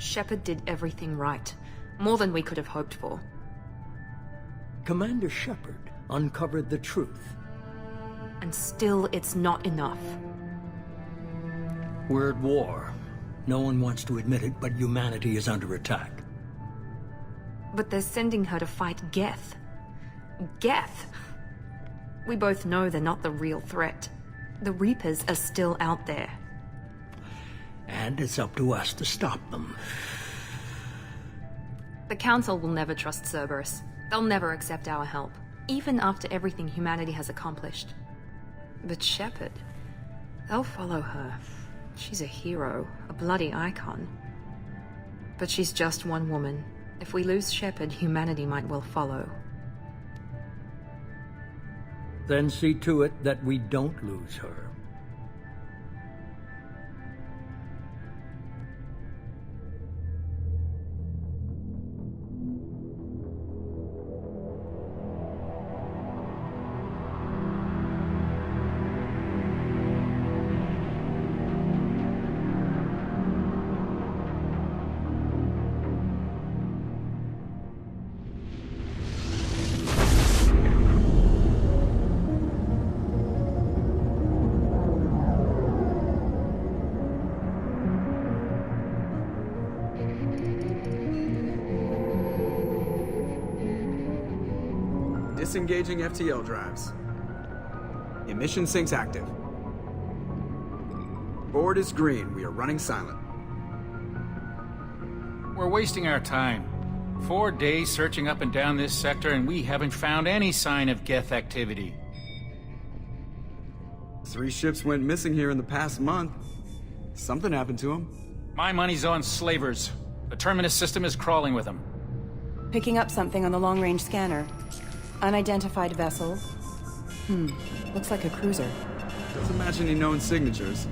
Shepard did everything right. More than we could have hoped for. Commander Shepard uncovered the truth. And still, it's not enough. We're at war. No one wants to admit it, but humanity is under attack. But they're sending her to fight Geth. Geth! We both know they're not the real threat. The Reapers are still out there. And it's up to us to stop them. The Council will never trust Cerberus. They'll never accept our help, even after everything humanity has accomplished. But Shepard, they'll follow her. She's a hero, a bloody icon. But she's just one woman. If we lose Shepard, humanity might well follow. Then see to it that we don't lose her. Disengaging FTL drives. Emission sinks active. Board is green. We are running silent. We're wasting our time. 4 days searching up and down this sector, and we haven't found any sign of Geth activity. 3 ships went missing here in the past month. Something happened to them. My money's on slavers. The Terminus system is crawling with them. Picking up something on the long-range scanner. Unidentified vessel. Looks like a cruiser. Doesn't match any known signatures.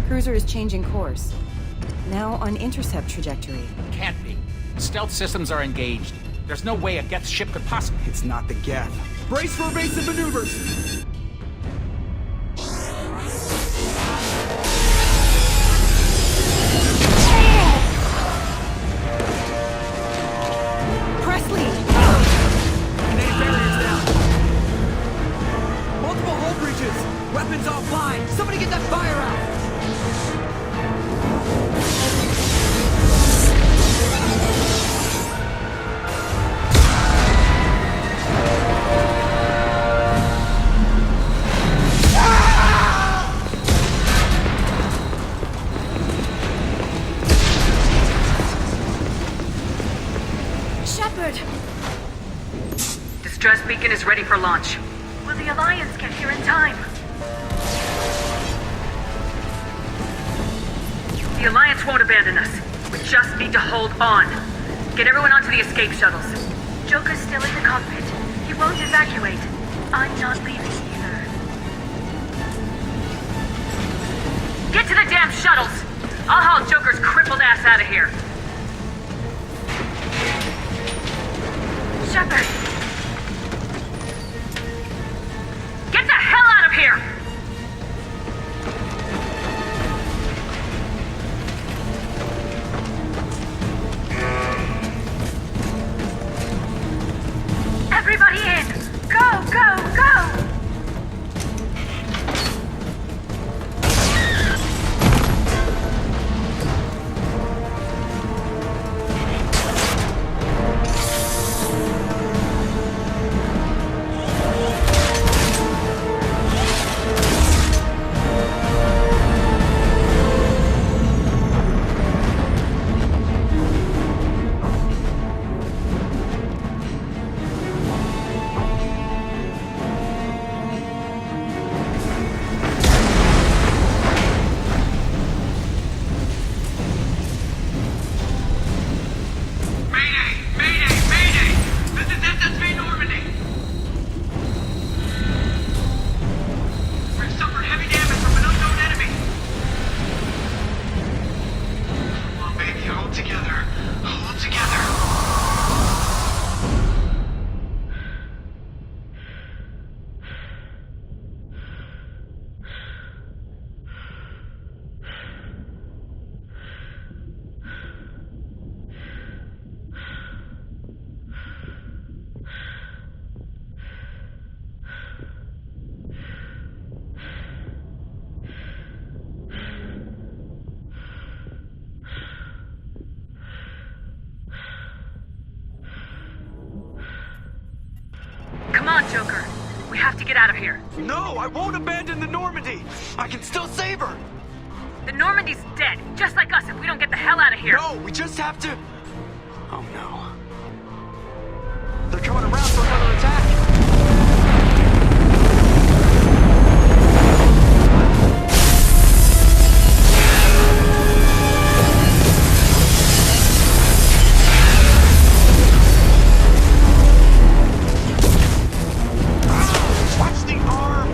Cruiser is changing course. Now on intercept trajectory. Can't be. Stealth systems are engaged. There's no way a Geth ship could possibly... It's not the Geth. Brace for evasive maneuvers! Weapons offline! Somebody get that fire out! Shepard! Distress beacon is ready for launch. Will the Alliance get here in time? The Alliance won't abandon us. We just need to hold on. Get everyone onto the escape shuttles. Joker's still in the cockpit. He won't evacuate. I'm not leaving either. Get to the damn shuttles! I'll haul Joker's crippled ass out of here. Shepard! Get the hell out of here! Everybody in! Go, go, go! Joker. We have to get out of here. No, I won't abandon the Normandy. I can still save her. The Normandy's dead, just like us if we don't get the hell out of here. No, we just have to... Oh no. They're coming around for another attack. Watch the arm!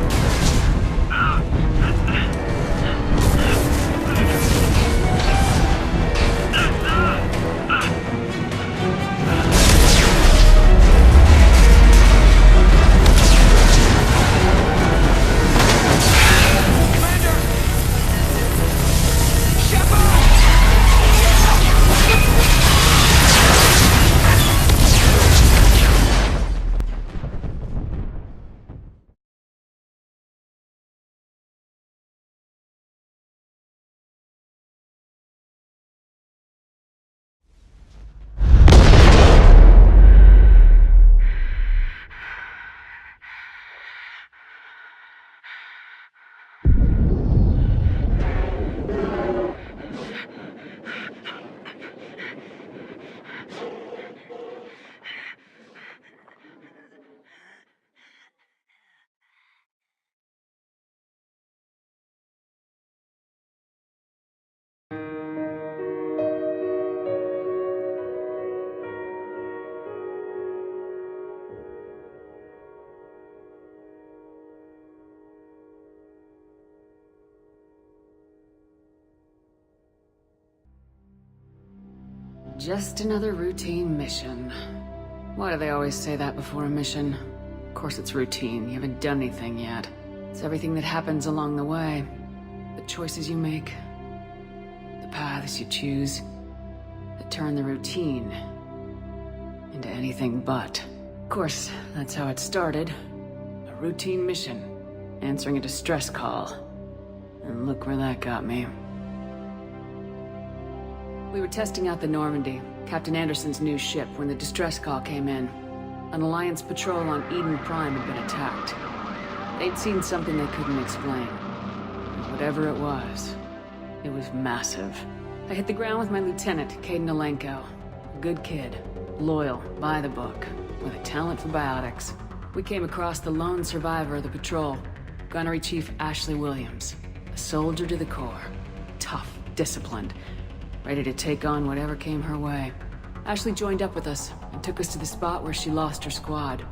Just another routine mission. Why do they always say that before a mission? Of course it's routine, you haven't done anything yet. It's everything that happens along the way. The choices you make, the paths you choose, that turn the routine into anything but. Of course, that's how it started. A routine mission, answering a distress call. And look where that got me. We were testing out the Normandy, Captain Anderson's new ship, when the distress call came in. An Alliance patrol on Eden Prime had been attacked. They'd seen something they couldn't explain. And whatever it was massive. I hit the ground with my lieutenant, Caden Alenko. A good kid, loyal, by the book, with a talent for biotics. We came across the lone survivor of the patrol, Gunnery Chief Ashley Williams. A soldier to the core. Tough, disciplined, ready to take on whatever came her way. Ashley joined up with us and took us to the spot where she lost her squad.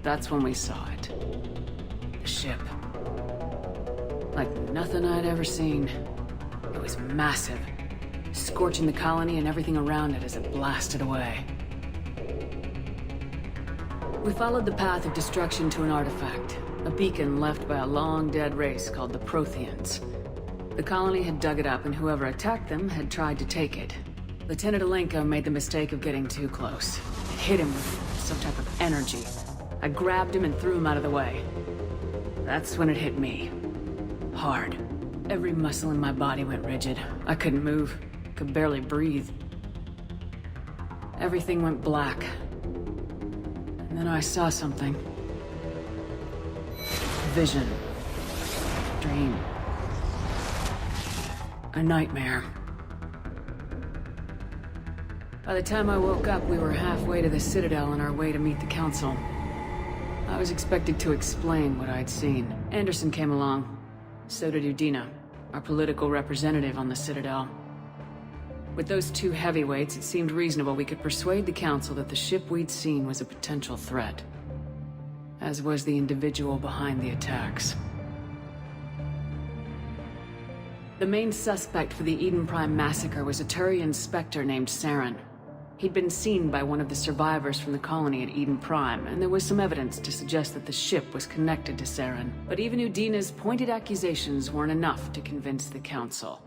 That's when we saw it. The ship. Like nothing I'd ever seen. It was massive, scorching the colony and everything around it as it blasted away. We followed the path of destruction to an artifact, a beacon left by a long-dead race called the Protheans. The colony had dug it up, and whoever attacked them had tried to take it. Lieutenant Alenko made the mistake of getting too close. It hit him with some type of energy. I grabbed him and threw him out of the way. That's when it hit me. Hard. Every muscle in my body went rigid. I couldn't move. Could barely breathe. Everything went black. And then I saw something. Vision. Dream. A nightmare. By the time I woke up, we were halfway to the Citadel on our way to meet the Council. I was expected to explain what I'd seen. Anderson came along. So did Udina, our political representative on the Citadel. With those two heavyweights, it seemed reasonable we could persuade the Council that the ship we'd seen was a potential threat. As was the individual behind the attacks. The main suspect for the Eden Prime massacre was a Turian Spectre named Saren. He'd been seen by one of the survivors from the colony at Eden Prime, and there was some evidence to suggest that the ship was connected to Saren. But even Udina's pointed accusations weren't enough to convince the Council.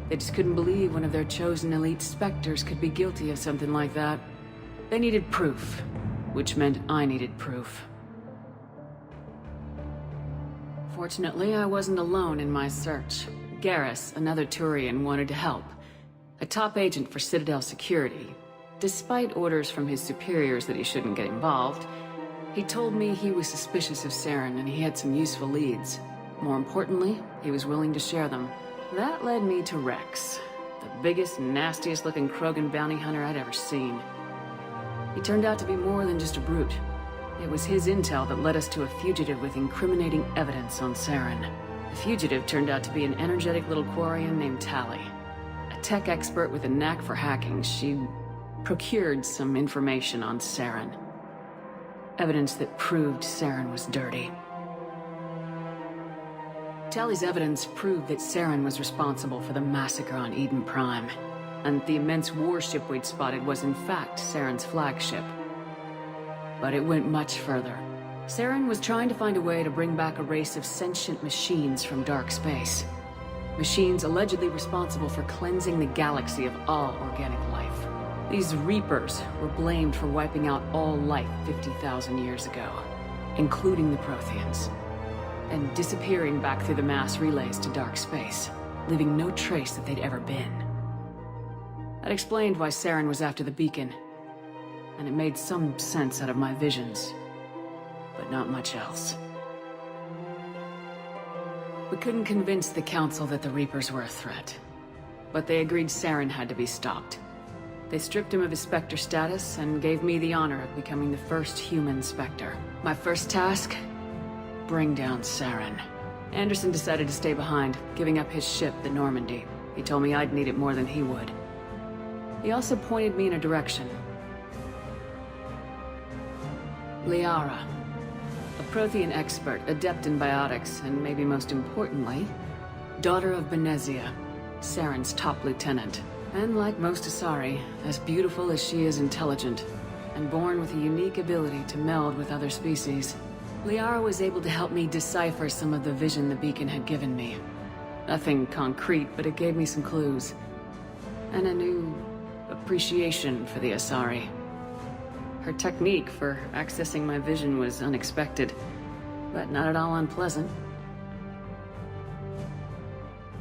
They just couldn't believe one of their chosen elite Spectres could be guilty of something like that. They needed proof, which meant I needed proof. Fortunately, I wasn't alone in my search. Garrus, another Turian, wanted to help. A top agent for Citadel security. Despite orders from his superiors that he shouldn't get involved, He told me he was suspicious of Saren and he had some useful leads. More importantly, he was willing to share them. That led me to Rex, the biggest, nastiest looking Krogan bounty hunter I'd ever seen. He turned out to be more than just a brute. It was his intel that led us to a fugitive with incriminating evidence on Saren. The fugitive turned out to be an energetic little quarian named Tally. A tech expert with a knack for hacking, she procured some information on Saren. Evidence that proved Saren was dirty. Tally's evidence proved that Saren was responsible for the massacre on Eden Prime, and the immense warship we'd spotted was in fact Saren's flagship. But it went much further. Saren was trying to find a way to bring back a race of sentient machines from dark space. Machines allegedly responsible for cleansing the galaxy of all organic life. These Reapers were blamed for wiping out all life 50,000 years ago, including the Protheans, and disappearing back through the mass relays to dark space, leaving no trace that they'd ever been. That explained why Saren was after the beacon, and it made some sense out of my visions, but not much else. We couldn't convince the Council that the Reapers were a threat, but they agreed Saren had to be stopped. They stripped him of his Spectre status and gave me the honor of becoming the first human Spectre. My first task? Bring down Saren. Anderson decided to stay behind, giving up his ship, the Normandy. He told me I'd need it more than he would. He also pointed me in a direction. Liara, a Prothean expert, adept in biotics, and maybe most importantly, daughter of Benezia, Saren's top lieutenant. And like most Asari, as beautiful as she is intelligent, and born with a unique ability to meld with other species. Liara was able to help me decipher some of the vision the beacon had given me. Nothing concrete, but it gave me some clues. And a new appreciation for the Asari. Her technique for accessing my vision was unexpected, but not at all unpleasant.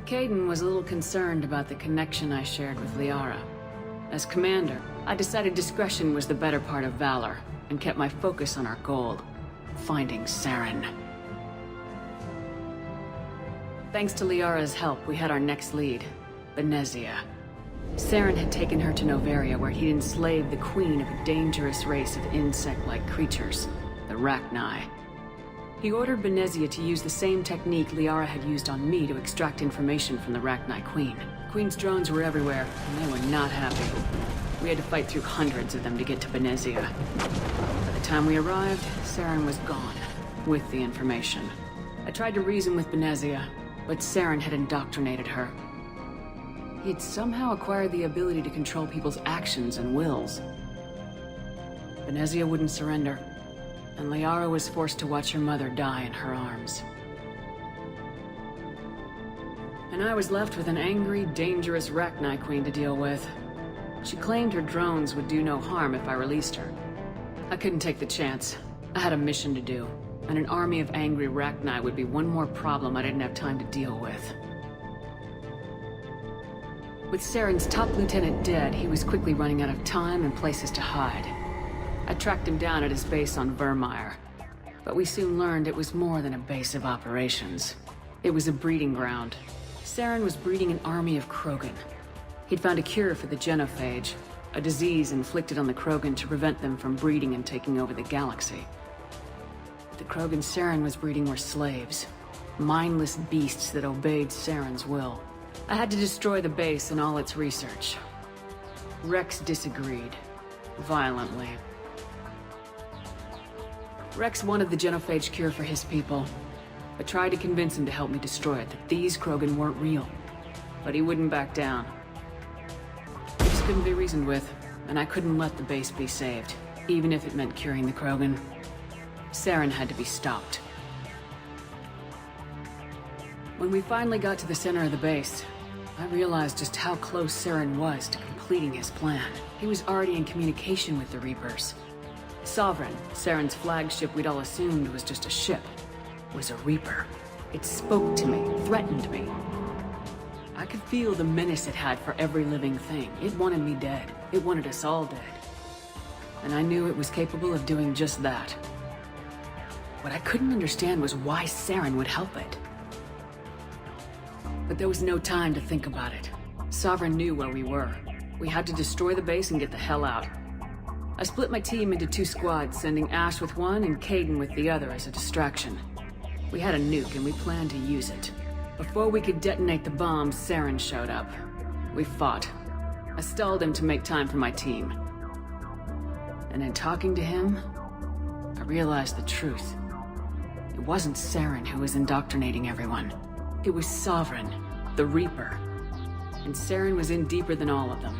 Kaidan was a little concerned about the connection I shared with Liara. As commander, I decided discretion was the better part of valor, and kept my focus on our goal, finding Saren. Thanks to Liara's help, we had our next lead, Benezia. Saren had taken her to Noveria, where he'd enslaved the queen of a dangerous race of insect-like creatures, the Rachni. He ordered Benezia to use the same technique Liara had used on me to extract information from the Rachni Queen. Queen's drones were everywhere, and they were not happy. We had to fight through hundreds of them to get to Benezia. By the time we arrived, Saren was gone, with the information. I tried to reason with Benezia, but Saren had indoctrinated her. He had somehow acquired the ability to control people's actions and wills. Benezia wouldn't surrender, and Liara was forced to watch her mother die in her arms. And I was left with an angry, dangerous Rachni Queen to deal with. She claimed her drones would do no harm if I released her. I couldn't take the chance. I had a mission to do, and an army of angry Rachni would be one more problem I didn't have time to deal with. With Saren's top lieutenant dead, he was quickly running out of time and places to hide. I tracked him down at his base on Vermeer, but we soon learned it was more than a base of operations. It was a breeding ground. Saren was breeding an army of Krogan. He'd found a cure for the genophage, a disease inflicted on the Krogan to prevent them from breeding and taking over the galaxy. The Krogan Saren was breeding were slaves, mindless beasts that obeyed Saren's will. I had to destroy the base and all its research. Rex disagreed, violently. Rex wanted the genophage cure for his people. I tried to convince him to help me destroy it, that these Krogan weren't real. But he wouldn't back down. He just couldn't be reasoned with, and I couldn't let the base be saved, even if it meant curing the Krogan. Saren had to be stopped. When we finally got to the center of the base, I realized just how close Saren was to completing his plan. He was already in communication with the Reapers. Sovereign, Saren's flagship we'd all assumed was just a ship, was a Reaper. It spoke to me, threatened me. I could feel the menace it had for every living thing. It wanted me dead. It wanted us all dead. And I knew it was capable of doing just that. What I couldn't understand was why Saren would help it. But there was no time to think about it. Sovereign knew where we were. We had to destroy the base and get the hell out. I split my team into 2 squads, sending Ash with one and Kaidan with the other as a distraction. We had a nuke and we planned to use it. Before we could detonate the bombs, Saren showed up. We fought. I stalled him to make time for my team. And in talking to him, I realized the truth. It wasn't Saren who was indoctrinating everyone. It was Sovereign, the Reaper. And Saren was in deeper than all of them.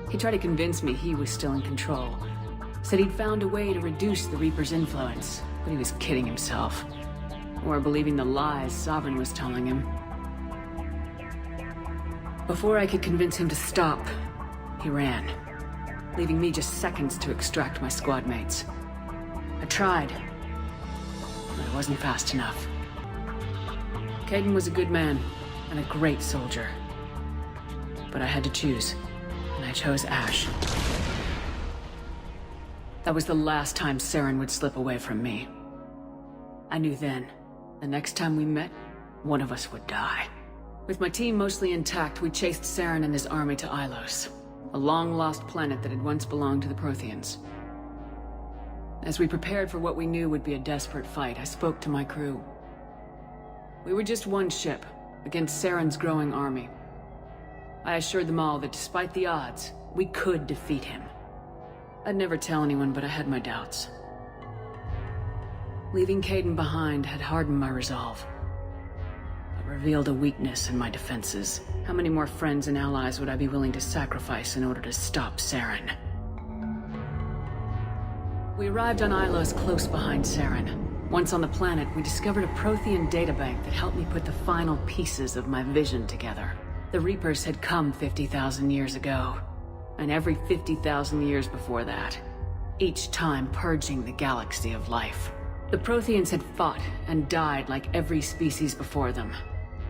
He tried to convince me he was still in control. Said he'd found a way to reduce the Reaper's influence, but he was kidding himself. Or believing the lies Sovereign was telling him. Before I could convince him to stop, he ran, leaving me just seconds to extract my squad mates. I tried, but I wasn't fast enough. Kaidan was a good man and a great soldier. But I had to choose, and I chose Ash. That was the last time Saren would slip away from me. I knew then, the next time we met, one of us would die. With my team mostly intact, we chased Saren and his army to Ilos, a long-lost planet that had once belonged to the Protheans. As we prepared for what we knew would be a desperate fight, I spoke to my crew. We were just one ship, against Saren's growing army. I assured them all that despite the odds, we could defeat him. I'd never tell anyone, but I had my doubts. Leaving Kaidan behind had hardened my resolve. It revealed a weakness in my defenses. How many more friends and allies would I be willing to sacrifice in order to stop Saren? We arrived on Ilos close behind Saren. Once on the planet, we discovered a Prothean databank that helped me put the final pieces of my vision together. The Reapers had come 50,000 years ago, and every 50,000 years before that, each time purging the galaxy of life. The Protheans had fought and died like every species before them,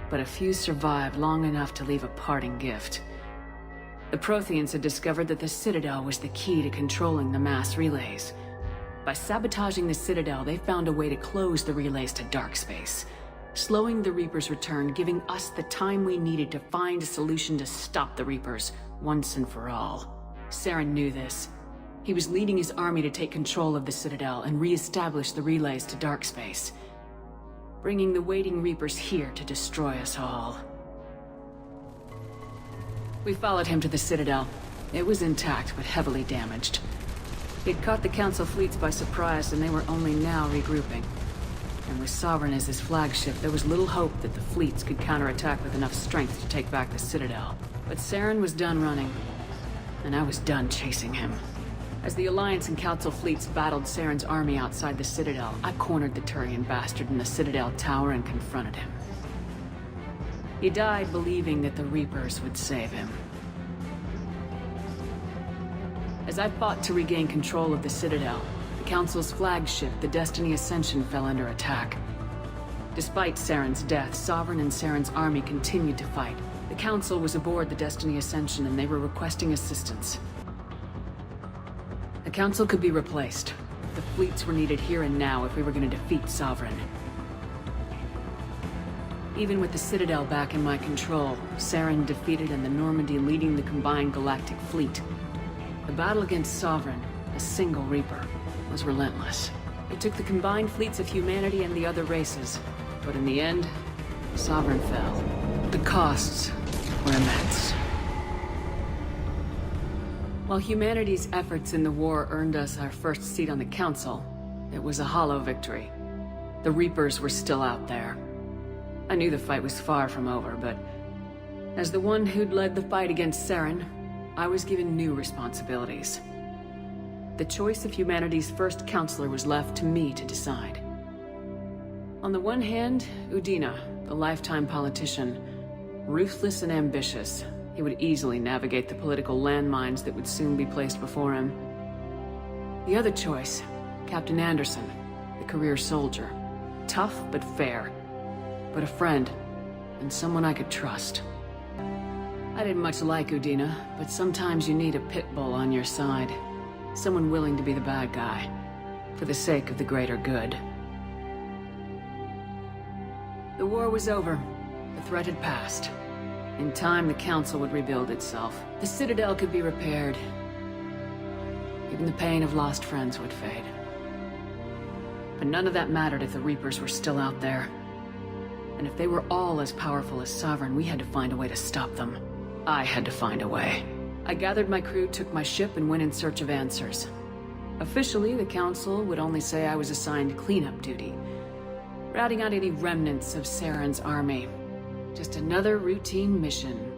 but a few survived long enough to leave a parting gift. The Protheans had discovered that the Citadel was the key to controlling the mass relays. By sabotaging the Citadel, they found a way to close the relays to dark space, slowing the Reapers' return, giving us the time we needed to find a solution to stop the Reapers once and for all. Saren knew this. He was leading his army to take control of the Citadel and re-establish the relays to dark space, bringing the waiting Reapers here to destroy us all. We followed him to the Citadel. It was intact, but heavily damaged. He'd caught the Council fleets by surprise, and they were only now regrouping. And with Sovereign as his flagship, there was little hope that the fleets could counterattack with enough strength to take back the Citadel. But Saren was done running, and I was done chasing him. As the Alliance and Council fleets battled Saren's army outside the Citadel, I cornered the Turian bastard in the Citadel tower and confronted him. He died believing that the Reapers would save him. As I fought to regain control of the Citadel, the Council's flagship, the Destiny Ascension, fell under attack. Despite Saren's death, Sovereign and Saren's army continued to fight. The Council was aboard the Destiny Ascension and they were requesting assistance. The Council could be replaced. The fleets were needed here and now if we were going to defeat Sovereign. Even with the Citadel back in my control, Saren defeated and the Normandy leading the combined galactic fleet. The battle against Sovereign, a single Reaper, was relentless. It took the combined fleets of humanity and the other races, but in the end, Sovereign fell. The costs were immense. While humanity's efforts in the war earned us our first seat on the Council, it was a hollow victory. The Reapers were still out there. I knew the fight was far from over, but as the one who'd led the fight against Saren, I was given new responsibilities. The choice of humanity's first counselor was left to me to decide. On the one hand, Udina, the lifetime politician, ruthless and ambitious. He would easily navigate the political landmines that would soon be placed before him. The other choice, Captain Anderson, the career soldier. Tough but fair, but a friend, and someone I could trust. I didn't much like Udina, but sometimes you need a pit bull on your side. Someone willing to be the bad guy, for the sake of the greater good. The war was over. The threat had passed. In time, the Council would rebuild itself. The Citadel could be repaired. Even the pain of lost friends would fade. But none of that mattered if the Reapers were still out there. And if they were all as powerful as Sovereign, we had to find a way to stop them. I had to find a way. I gathered my crew, took my ship, and went in search of answers. Officially, the Council would only say I was assigned cleanup duty, routing out any remnants of Saren's army. Just another routine mission